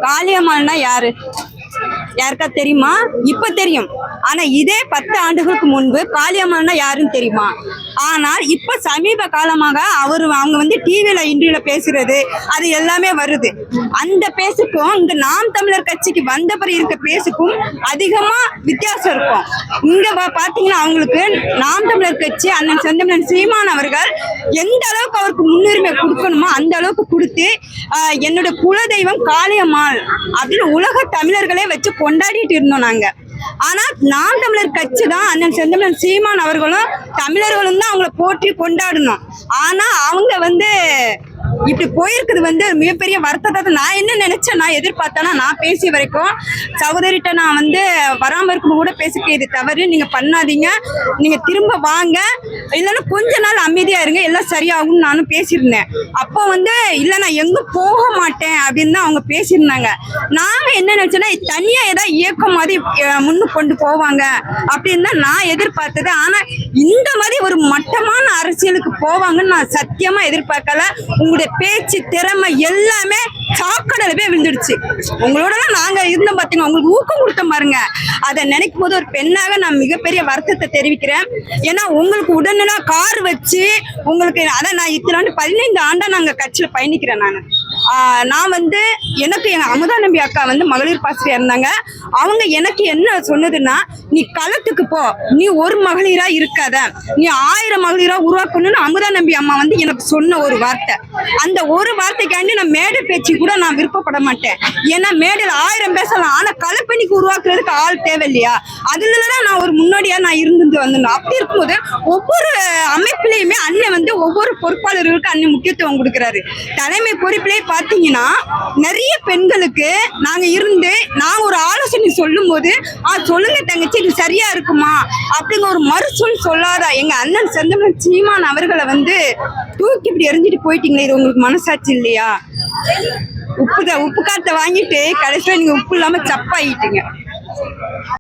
காளியம்மாள்னா யாரு? யாருக்கா தெரியுமா? இப்ப தெரியும். ஆனா இதே 10 ஆண்டுகளுக்கு முன்பு காளியம்மாள்னா யாருன்னு தெரியுமா? ஆனால் இப்ப சமீப காலமாக அவங்க வந்து டிவில இன்டர்வியூல பேசுறது அது எல்லாமே வருது. அந்த பேசுக்கும் இந்த நாம் தமிழர் கட்சிக்கு வந்த பிறகு இருக்க பேசுக்கும் அதிகமா வித்தியாசம் இருக்கும். இங்க பாத்தீங்கன்னா அவங்களுக்கு நாம் தமிழர் கட்சி அண்ணன் செந்தமிழன் சீமான் அவர்கள் எந்த அளவுக்கு அவருக்கு முன்னுரிமை கொடுக்கணுமோ அந்த அளவுக்கு கொடுத்து என்னோட குலதெய்வம் காளியம்மாள் அப்படின்னு உலக தமிழர்களே வச்சு கொண்டாடிட்டு இருந்தோம் நாங்க. ஆனா நாம் தமிழர் கட்சி தான் அண்ணன் செந்தமிழன் சீமான் அவர்களும் தமிழர்களும் தான் அவங்கள போற்றி கொண்டாடணும். ஆனா அவங்க வந்து இப்படி போயிருக்குது வந்து மிகப்பெரிய வருத்தத்தை நான் என்ன நினைச்சேன், நான் எதிர்பார்த்தேன்னா நான் பேசிய வரைக்கும் சகோதரிட்ட நான் வந்து வராம இருக்கும் கூட பேசிக்க இது தவறு, நீங்க பண்ணாதீங்க, நீங்க திரும்ப வாங்க, இல்லைன்னா கொஞ்ச நாள் அமைதியா இருங்க, எல்லாம் சரியாகும்னு நானும் பேசியிருந்தேன். அப்போ வந்து இல்லை நான் எங்க போக மாட்டேன் அப்படின்னு தான் அவங்க பேசியிருந்தாங்க. நாங்க என்ன நினைச்சோன்னா தனியா ஏதாவது இயக்கம் மாதிரி முன்னு கொண்டு போவாங்க அப்படின்னு தான் நான் எதிர்பார்த்தது. ஆனா இந்த மாதிரி ஒரு மட்டமான அரசியலுக்கு போவாங்கன்னு நான் சத்தியமா எதிர்பார்க்கல. உங்களுடைய பேச்சு திறமை எல்லாமே சாக்கடையில விழுந்துடுச்சு. உங்களோட நாங்க இருந்தோம் பாத்தீங்க, உங்களுக்கு ஊக்கம் கொடுத்த பாருங்க. அதை நினைக்கும் போது ஒரு பெண்ணாக நான் மிகப்பெரிய வருத்தத்தை தெரிவிக்கிறேன். ஏன்னா உங்களுக்கு உடனே கார் வச்சு உங்களுக்கு அதான் நான் இத்தனை 15 ஆண்டா நாங்க கட்சியில பயணிக்கிறேன். நான் வந்து எனக்கு எங்க அமுதா நம்பி அக்கா வந்து மகளிர் பாசிரியா இருந்தாங்க. அவங்க எனக்கு என்ன சொன்னதுன்னா, நீ களத்துக்கு போ, நீ ஒரு மகளிரா இருக்காத, நீ 1000 மகளிரா உருவாக்கணும்னு அமுதா நம்பி அம்மா வந்து எனக்கு சொன்ன ஒரு வார்த்தை. அந்த ஒரு வார்த்தைக்காண்டி நான் மேடை பேச்சு கூட நான் விருப்பப்பட மாட்டேன். ஏன்னா மேடையில் 1000 பேசலாம், ஆனா களப்பணிக்கு உருவாக்குறதுக்கு ஆள் தேவை இல்லையா? அதுலதான் நான் ஒரு முன்னோடியா நான் இருந்து வந்தேன். அப்படி இருக்கும்போது ஒவ்வொரு அமைப்பிலையுமே அண்ணன் வந்து ஒவ்வொரு பொறுப்பாளர்களுக்கு அண்ணன் முக்கியத்துவம் கொடுக்குறாரு. தலைமை பொறுப்பிலே பாத்தீங்கன்னா நிறைய பெண்களுக்கு நாங்க இருந்து நாங்க ஒரு ஆலோசனை சொல்லும் போது சொல்லுங்க தங்கச்சி இது சரியா இருக்குமா அப்படிங்கிற ஒரு மறுசொல் சொல்லாத எங்க அண்ணன் செந்தமிழன் சீமான் அவர்களை வந்து தூக்கி இப்படி எறிஞ்சிட்டு போயிட்டீங்களே, இது உங்களுக்கு மனசாட்சி இல்லையா? உப்பு காத்த வாங்கிட்டு கடைசியில நீங்க உப்பு இல்லாம சப்பாயிட்டீங்க.